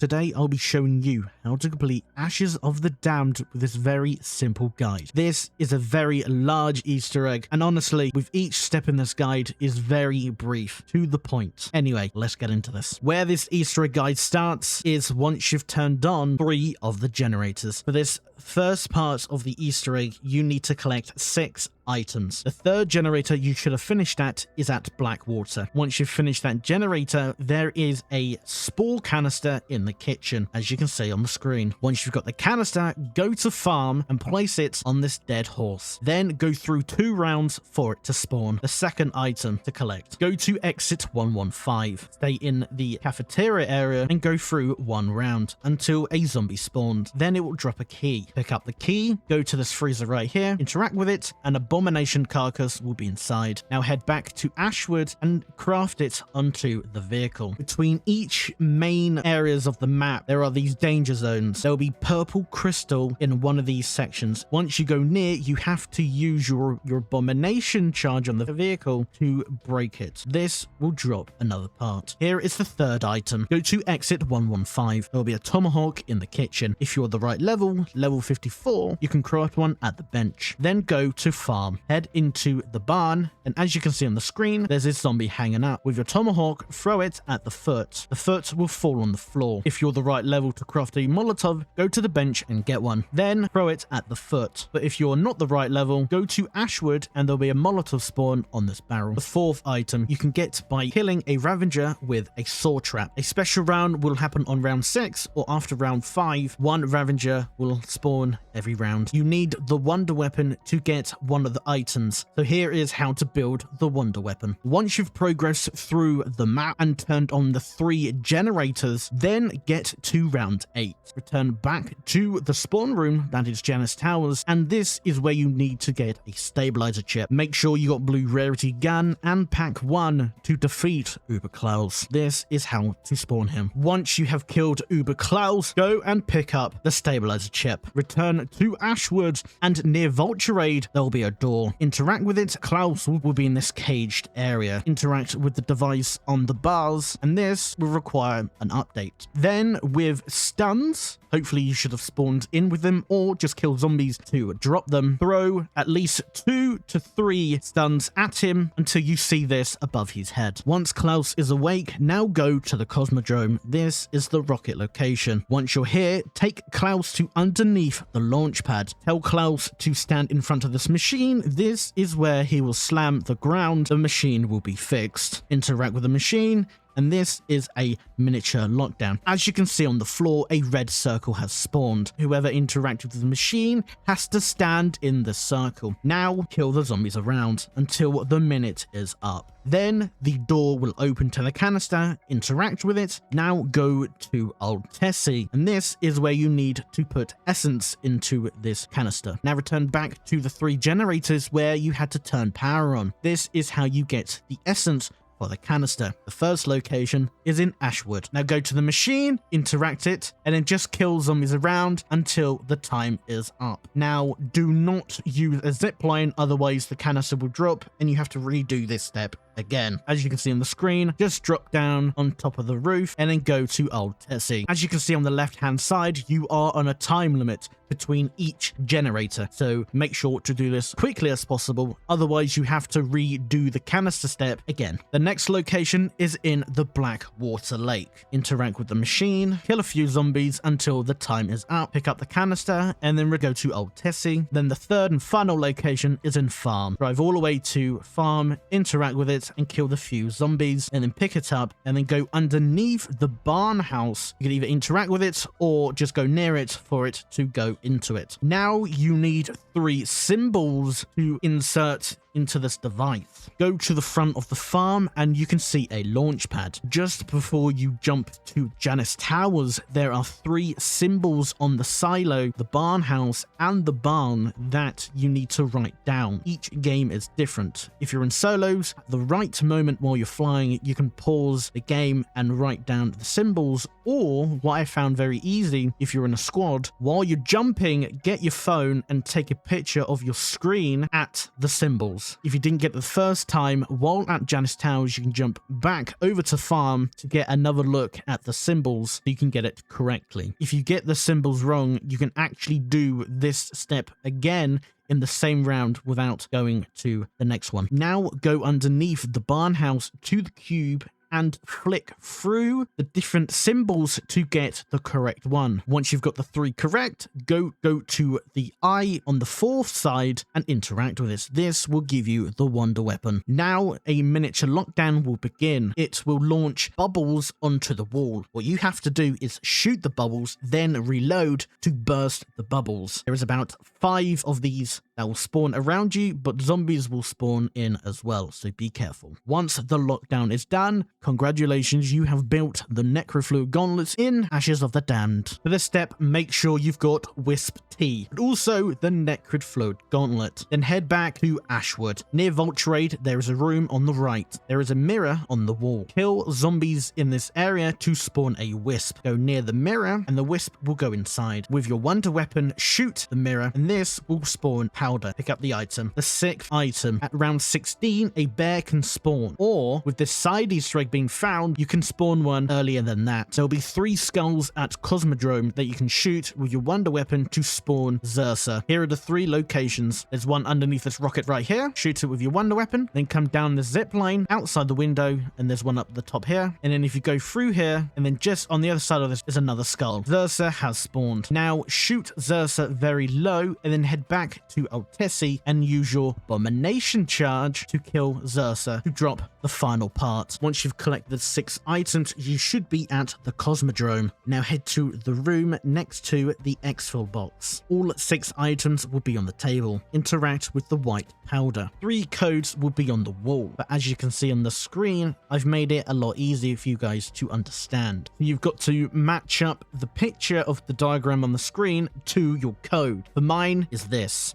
Today I'll be showing you how to complete Ashes of the Damned with this very simple guide. This is a very large Easter egg, and honestly, with each step in this guide is very brief, to the point. Anyway, let's get into this. Where this Easter egg guide starts is once you've turned on 3 of the generators. For this first part of the Easter egg, you need to collect 6 items. The third generator you should have finished at is at Blackwater. Once you've finished that generator, there is a spore canister in the kitchen, as you can see on the screen. Once you've got the canister, go to farm and place it on this dead horse. Then go through 2 rounds for it to spawn the second item to collect. Go to exit 115. Stay in the cafeteria area and go through 1 round until a zombie spawned. Then it will drop a key. Pick up the key, go to this freezer right here, interact with it, and Abomination carcass will be inside. Now head back to Ashwood and craft it onto the vehicle. Between each main areas of the map, there are these danger zones. There will be purple crystal in one of these sections. Once you go near, you have to use your Abomination charge on the vehicle to break it. This will drop another part. Here is the third item. Go to exit 115. There will be a tomahawk in the kitchen. If you're the right level 54, you can craft one at the bench. Then go to farm. Head into the barn, and as you can see on the screen, there's this zombie hanging up. With your tomahawk, throw it at the foot. The foot will fall on the floor. If you're the right level to craft a Molotov, go to the bench and get one. Then throw it at the foot. But if you're not the right level, go to Ashwood and there'll be a Molotov spawn on this barrel. The fourth item you can get by killing a Ravager with a saw trap. A special round will happen on round 6 or after round 5. 1 Ravager will spawn every round. You need the wonder weapon to get one of the items. So here is how to build the wonder weapon. Once you've progressed through the map and turned on the 3 generators, then get to round 8. Return back to the spawn room, that is Janus Towers, and this is where you need to get a stabilizer chip. Make sure you got blue rarity gun and pack 1 to defeat Uber Klaus. This is how to spawn him. Once you have killed Uber Klaus, go and pick up the stabilizer chip. Return to Ashwood, and near Vulturade there will be a door. Interact with it. Klaus will be in this caged area. Interact with the device on the bars, and this will require an update. Then with stuns, hopefully you should have spawned in with them or just kill zombies to drop them. Throw at least 2 to 3 stuns at him until you see this above his head. Once Klaus is awake, now go to the Cosmodrome. This is the rocket location. Once you're here, take Klaus to underneath the launch pad. Tell Klaus to stand in front of this machine. This is where he will slam the ground. The machine will be fixed. Interact with the machine, and this is a miniature lockdown. As you can see on the floor, a red circle has spawned. Whoever interacted with the machine has to stand in the circle. Now kill the zombies around until the minute is up. Then the door will open to the canister. Interact with it. Now go to Old Tessie, and this is where you need to put essence into this canister. Now return back to the 3 generators where you had to turn power on. This is how you get the essence for the canister. The first location is in Ashwood. Now go to the machine, interact it, and then just kill zombies around until the time is up. Now do not use a zipline, otherwise the canister will drop and you have to redo this step again. As you can see on the screen, just drop down on top of the roof and then go to Old Tessie. As you can see on the left hand side, you are on a time limit between each generator, so make sure to do this quickly as possible, otherwise you have to redo the canister step again. The next location is in the Blackwater Lake. Interact with the machine, kill a few zombies until the time is up, pick up the canister, and then we go to Old Tessie. Then the third and final location is in Farm. Drive all the way to Farm, interact with it, and kill the few zombies, and then pick it up, and then go underneath the barn house. You can either interact with it or just go near it for it to go into it. Now you need 3 symbols to insert into this device. Go to the front of the farm and you can see a launch pad. Just before you jump to Janus Towers, there are 3 symbols on the silo, the barn house, and the barn that you need to write down. Each game is different. If you're in solos, at the right moment while you're flying, you can pause the game and write down the symbols, or what I found very easy, if you're in a squad, while you're jumping, get your phone and take a picture of your screen at the symbols. symbols. If you didn't get it the first time, while at Janice Towers, you can jump back over to farm to get another look at the symbols so you can get it correctly. If you get the symbols wrong, you can actually do this step again in the same round without going to the next one. Now go underneath the barn house to the cube and flick through the different symbols to get the correct one. Once you've got the 3 correct, go to the eye on the 4th side and interact with it. This will give you the wonder weapon. Now a miniature lockdown will begin. It will launch bubbles onto the wall. What you have to do is shoot the bubbles, then reload to burst the bubbles. There is about 5 of these that will spawn around you, but zombies will spawn in as well, so be careful. Once the lockdown is done, congratulations, you have built the necrofluid gauntlets in Ashes of the Damned. For this step, make sure you've got Wisp T, but also the necrofluid gauntlet. Then head back to Ashwood. Near Vault Trade, there is a room on the right. There is a mirror on the wall. Kill zombies in this area to spawn a wisp. Go near the mirror and the wisp will go inside. With your wonder weapon, shoot the mirror and this will spawn powder. Pick up the item. The 6th item. At round 16, a bear can spawn. Or, with this side Easter egg being found, you can spawn one earlier than that. There will be 3 skulls at Cosmodrome that you can shoot with your wonder weapon to spawn Zersa. Here are the 3 locations. There's one underneath this rocket right here. Shoot it with your wonder weapon. Then come down the zip line outside the window, and there's one up the top here. And then if you go through here, and then just on the other side of this is another skull. Zersa has spawned. Now shoot Zersa very low, and then head back to Altessi and use your abomination charge to kill Zersa to drop the final part. Once you've collected 6 items, you should be at the Cosmodrome. Now head to the room next to the exfil box. All 6 items will be on the table. Interact with the white powder. 3 codes will be on the wall, but as you can see on the screen, I've made it a lot easier for you guys to understand. You've got to match up the picture of the diagram on the screen to your code. For mine is this.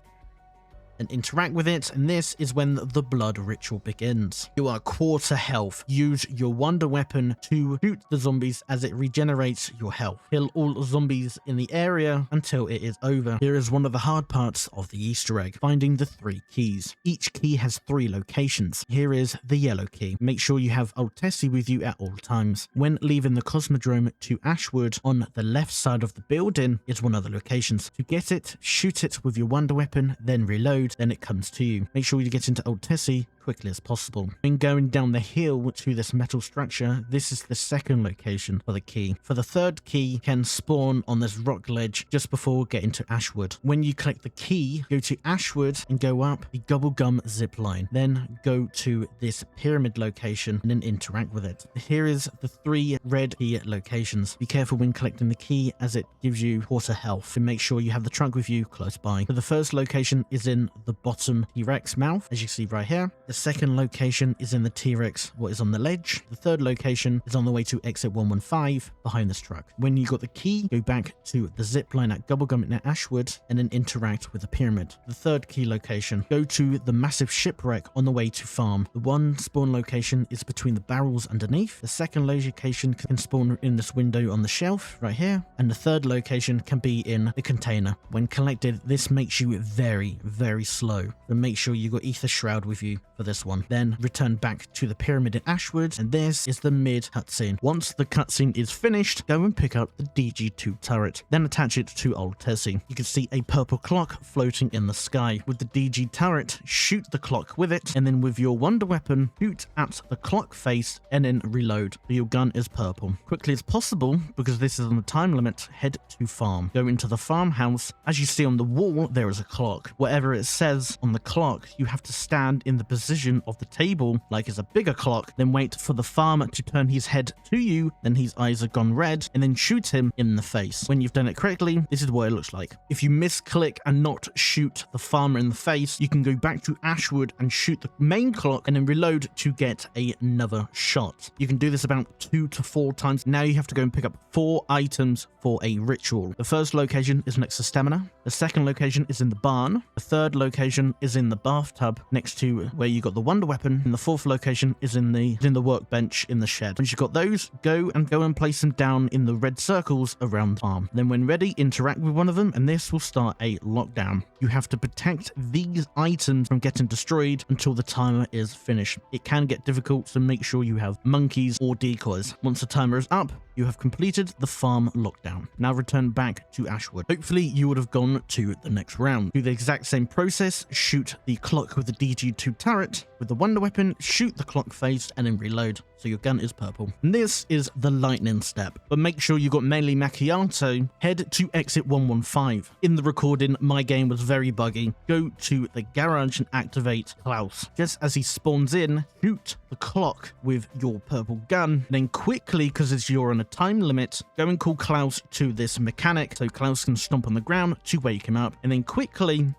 And interact with it, and this is when the blood ritual begins. You are quarter health. Use your wonder weapon to shoot the zombies as it regenerates your health. Kill all zombies in the area until it is over. Here is one of the hard parts of the Easter egg, finding the 3 keys. Each key has 3 locations. Here is the yellow key. Make sure you have Altessi with you at all times. When leaving the Cosmodrome to Ashwood, on the left side of the building is one of the locations. To get it, shoot it with your wonder weapon, then reload. Then it comes to you. Make sure you get into Altessi quickly as possible. When going down the hill to this metal structure, this is the 2nd location for the key. For the 3rd key, you can spawn on this rock ledge just before getting to Ashwood. When you collect the key, go to Ashwood and go up the Bubblegum zip line. Then go to this pyramid location and then interact with it. Here is the 3 red key locations. Be careful when collecting the key as it gives you quarter health, and make sure you have the trunk with you close by. So the 1st location is in the bottom T-Rex mouth, as you see right here. The 2nd location is in the T-Rex, what is on the ledge. The 3rd location is on the way to exit 115 behind this truck. When you got the key, go back to the zip line at Bubblegum in Ashwood and then interact with the pyramid. The 3rd key location, go to the massive shipwreck on the way to farm. The 1 spawn location is between the barrels underneath. The 2nd location can spawn in this window on the shelf right here. And the 3rd location can be in the container. When collected, this makes you very, very slow. So make sure you got Ether Shroud with you for this one. Then return back to the pyramid in Ashwood, and this is the mid cutscene. Once the cutscene is finished, go and pick up the DG2 turret, then attach it to Altessi. You can see a purple clock floating in the sky. With the DG turret, shoot the clock with it, and then with your wonder weapon, shoot at the clock face and then reload. So your gun is purple. Quickly as possible, because this is on the time limit, head to farm. Go into the farmhouse. As you see on the wall, there is a clock. Whatever it says on the clock, you have to stand in the position of the table like it's a bigger clock, then wait for the farmer to turn his head to you, then his eyes are gone red, and then shoot him in the face. When you've done it correctly, this is what it looks like. If you misclick and not shoot the farmer in the face, you can go back to Ashwood and shoot the main clock and then reload to get another shot. You can do this about 2 to 4 times. Now you have to go and pick up 4 items for a ritual. The 1st location is next to stamina. The 2nd location is in the barn. The 3rd location is in the bathtub next to where you got the wonder weapon, and the fourth location is in the workbench in the shed. Once you've got those, go and place them down in the red circles around the farm. Then when ready, interact with one of them, and this will start a lockdown. You have to protect these items from getting destroyed until the timer is finished. It can get difficult, so make sure you have monkeys or decoys. Once the timer is up, you have completed the farm lockdown. Now return back to Ashwood. Hopefully you would have gone to the next round. Do the exact same process, shoot the clock with the DG2 turret, with the wonder weapon, shoot the clock face, and then reload, so your gun is purple. And this is the lightning step, but make sure you got mainly macchiato. Head to exit 115. In the recording, my game was very buggy. Go to the garage and activate Klaus. Just as he spawns in, shoot the clock with your purple gun, then quickly, because you're on a time limit, go and call Klaus to this mechanic so Klaus can stomp on the ground to wake him up, and then quickly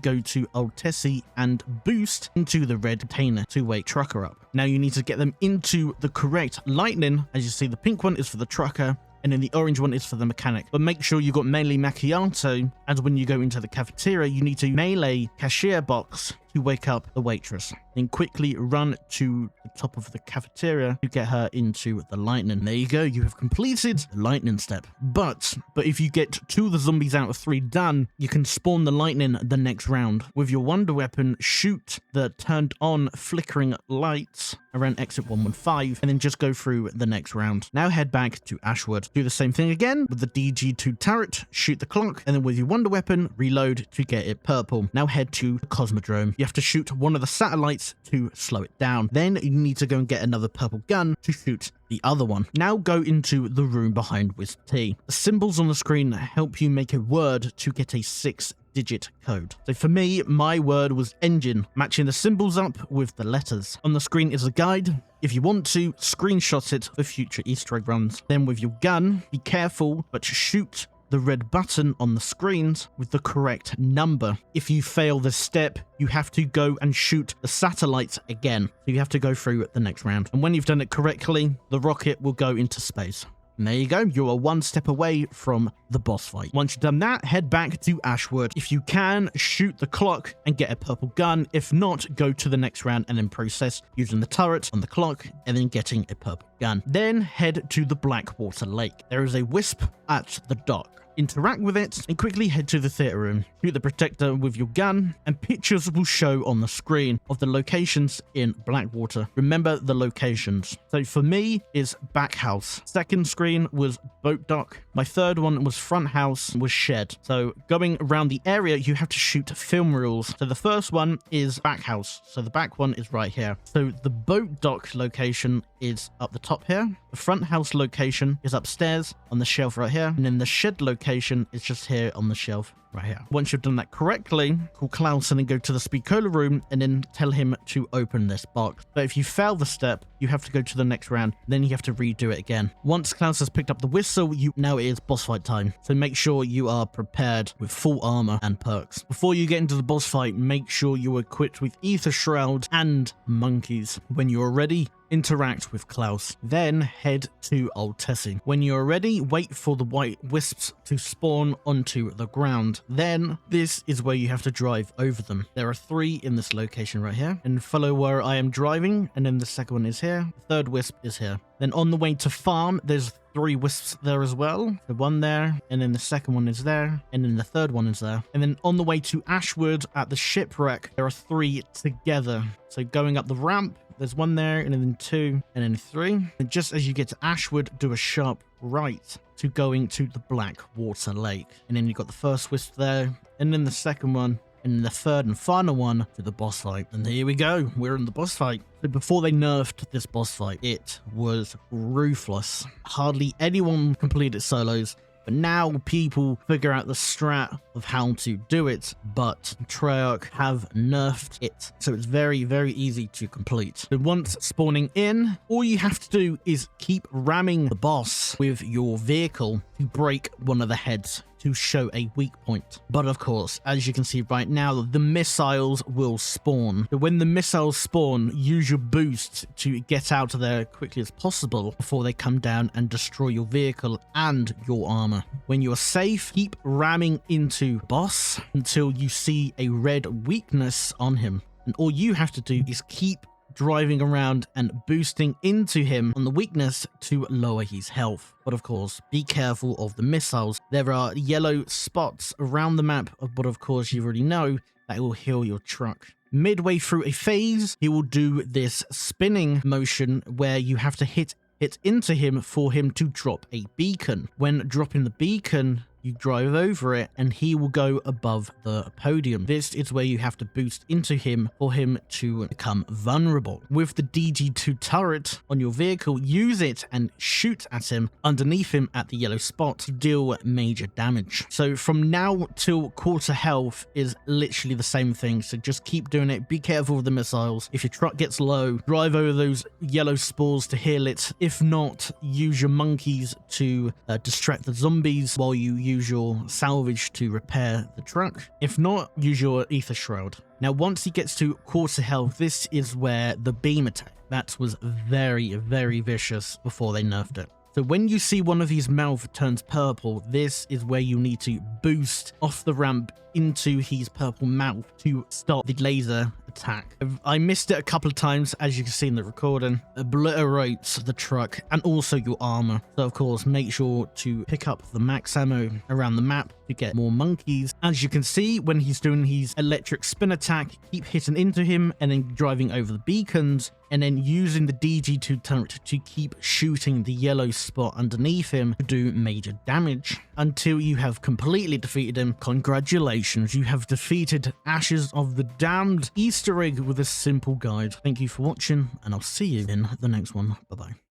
go to Old Tessie and boost into the red container to wake Trucker up. Now you need to get them into the correct lightning. As you see, the pink one is for the trucker, and then the orange one is for the mechanic. But make sure you got melee macchiato, as when you go into the cafeteria, you need to melee cashier box to wake up the waitress. Then quickly run to the top of the cafeteria to get her into the lightning. There you go, you have completed the lightning step. But if you get 2 of the zombies out of 3 done, you can spawn the lightning the next round. With your wonder weapon, shoot the turned on flickering lights around exit 115, and then just go through the next round. Now head back to Ashwood. Do the same thing again with the DG2 turret, shoot the clock, and then with your wonder weapon, reload to get it purple. Now head to the Cosmodrome. You have to shoot one of the satellites to slow it down. Then you need to go and get another purple gun to shoot the other one. Now go into the room behind Wisp T. The symbols on the screen help you make a word to get a 6-digit code. So for me, my word was engine, matching the symbols up with the letters. On the screen is a guide. If you want to, screenshot it for future Easter egg runs. Then with your gun, be careful, but shoot the red button on the screens with the correct number. If you fail this step, you have to go and shoot the satellites again. So you have to go through the next round. And when you've done it correctly, the rocket will go into space. And there you go, you are 1 step away from the boss fight. Once you've done that, head back to Ashwood. If you can, shoot the clock and get a purple gun. If not, go to the next round and then process using the turret on the clock and then getting a purple gun. Then head to the Blackwater Lake. There is a wisp at the dock. Interact with it and quickly head to the theater room. Shoot the protector with your gun and pictures will show on the screen of the locations in Blackwater. Remember the locations. So for me is back house. Second screen was boat dock. My third one was front house, was shed. So going around the area, you have to shoot film reels. So the first one is back house. So the back one is right here. So the boat dock location is up the top here. The front house location is upstairs on the shelf right here. And then the shed location is just here on the shelf right here. Once you've done that correctly, call Klaus and then go to the Speakola room and then tell him to open this box. But if you fail the step, you have to go to the next round. Then you have to redo it again. Once Klaus has picked up the whistle, now it is boss fight time. So make sure you are prepared with full armor and perks. Before you get into the boss fight, make sure you're equipped with Ether Shroud and Monkeys. When you're ready, interact with Klaus. Then head to Old Tessie. When you're ready, wait for the white wisps to spawn onto the ground. Then this is where you have to drive over them. There are 3 in this location right here. And follow where I am driving. And then the second one is here. The third wisp is here. Then on the way to farm, there's 3 wisps there as well. The one there, and then the second one is there, and then the third one is there. And then on the way to Ashwood at the shipwreck, there are 3 together. So going up the ramp, there's 1 there, and then 2, and then 3. And just as you get to Ashwood, do a sharp right to going to the Blackwater Lake. And then you've got the first wisp there, and then the second one, and the third and final one to the boss fight. And here we go, we're in the boss fight. So before they nerfed this boss fight, it was ruthless. Hardly anyone completed solos, but now people figure out the strat of how to do it, but Treyarch have nerfed it. So it's very, very easy to complete. So once spawning in, all you have to do is keep ramming the boss with your vehicle to break one of the heads to show a weak point. But of course, as you can see right now, the missiles will spawn. So when the missiles spawn, use your boost to get out of there quickly as possible before they come down and destroy your vehicle and your armor. When you're safe, keep ramming into boss until you see a red weakness on him. And all you have to do is keep driving around and boosting into him on the weakness to lower his health. But of course, be careful of the missiles. There are yellow spots around the map, but of course you already know that it will heal your truck. Midway through a phase, he will do this spinning motion where you have to hit into him for him to drop a beacon. When dropping the beacon, you drive over it and he will go above the podium. This is where you have to boost into him for him to become vulnerable. With the DG2 turret on your vehicle, use it and shoot at him underneath him at the yellow spot to deal major damage. So from now till quarter health is literally the same thing. So just keep doing it. Be careful with the missiles. If your truck gets low, drive over those yellow spores to heal it. If not, use your monkeys to distract the zombies while you use your salvage to repair the truck. If not, use your ether shroud. Now, once he gets to quarter health, this is where the beam attack, that was very, very vicious before they nerfed it. So when you see one of his mouth turns purple, this is where you need to boost off the ramp into his purple mouth to stop the laser attack. I missed it a couple of times, as you can see in the recording. Obliterates the truck and also your armor. So of course, make sure to pick up the max ammo around the map to get more monkeys. As you can see, when he's doing his electric spin attack, keep hitting into him and then driving over the beacons and then using the DG2 turret to keep shooting the yellow spot underneath him to do major damage until you have completely defeated him. Congratulations, you have defeated Ashes of the Damned Easter egg with a simple guide. Thank you for watching, and I'll see you in the next one. Bye-bye.